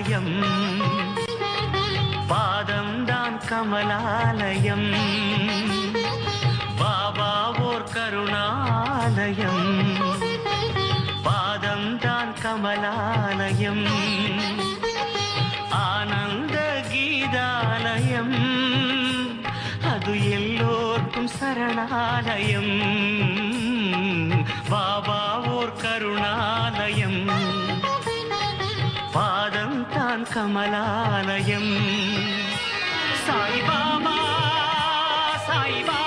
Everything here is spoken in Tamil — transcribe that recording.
கமலாலயம் பாதம்தான் கமலாலயம் பாபா ஓர் கருணாலயம் பாதம்தான் கமலாலயம் ஆனந்த கீதாலயம் அது எல்லோர்க்கும் சரணாலயம் பாபா ஓர் கருணாலயம் பாதம் தான் கமலாலயம் சாய் பாபா சாய் பாபா